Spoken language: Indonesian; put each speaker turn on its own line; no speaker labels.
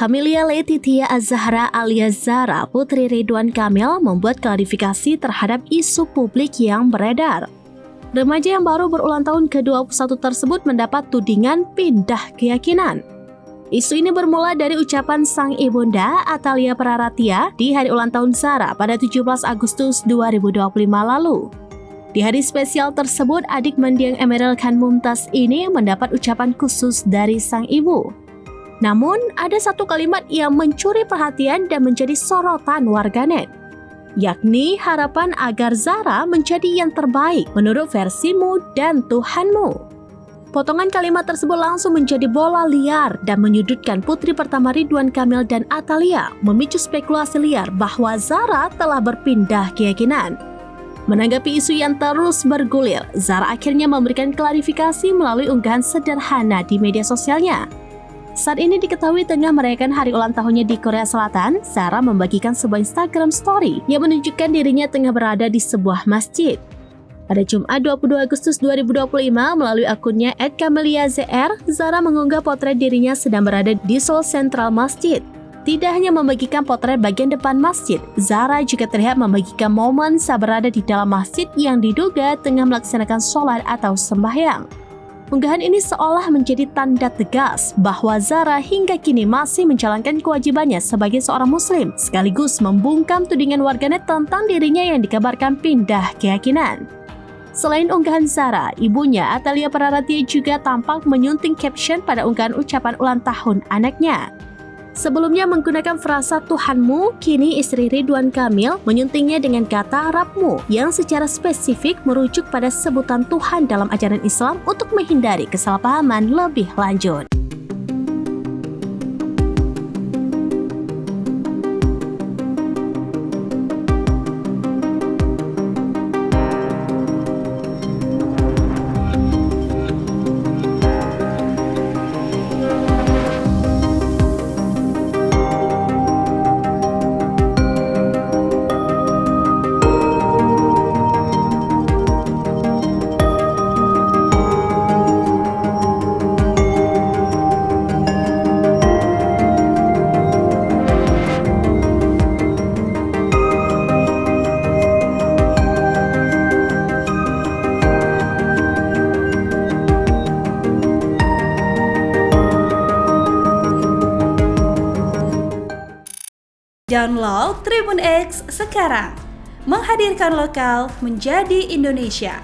Camelia Letitia Az-Zahra alias Zara, putri Ridwan Kamil, membuat klarifikasi terhadap isu publik yang beredar. Remaja yang baru berulang tahun ke-21 tersebut mendapat tudingan pindah keyakinan. Isu ini bermula dari ucapan sang ibunda, Atalia Praratia, di hari ulang tahun Zara pada 17 Agustus 2025 lalu. Di hari spesial tersebut, adik mendiang Emeril Khan Mumtaz ini mendapat ucapan khusus dari sang ibu. Namun, ada satu kalimat yang mencuri perhatian dan menjadi sorotan warganet, yakni harapan agar Zara menjadi yang terbaik menurut versimu dan Tuhanmu. Potongan kalimat tersebut langsung menjadi bola liar dan menyudutkan putri pertama Ridwan Kamil dan Atalia, memicu spekulasi liar bahwa Zara telah berpindah keyakinan. Menanggapi isu yang terus bergulir, Zara akhirnya memberikan klarifikasi melalui unggahan sederhana di media sosialnya. Saat ini diketahui tengah merayakan hari ulang tahunnya di Korea Selatan, Zara membagikan sebuah Instagram story yang menunjukkan dirinya tengah berada di sebuah masjid. Pada Jumat 22 Agustus 2025, melalui akunnya @cameliazr, Zara mengunggah potret dirinya sedang berada di Seoul Central Masjid. Tidak hanya membagikan potret bagian depan masjid, Zara juga terlihat membagikan momen saat berada di dalam masjid yang diduga tengah melaksanakan sholat atau sembahyang. Unggahan ini seolah menjadi tanda tegas bahwa Zara hingga kini masih menjalankan kewajibannya sebagai seorang muslim, sekaligus membungkam tudingan warganet tentang dirinya yang dikabarkan pindah keyakinan. Selain unggahan Zara, ibunya Atalia Praratia juga tampak menyunting caption pada unggahan ucapan ulang tahun anaknya. Sebelumnya menggunakan frasa Tuhanmu, kini istri Ridwan Kamil menyuntingnya dengan kata Rabbmu yang secara spesifik merujuk pada sebutan Tuhan dalam ajaran Islam untuk menghindari kesalahpahaman lebih lanjut.
Download Tribun X sekarang, menghadirkan lokal menjadi Indonesia.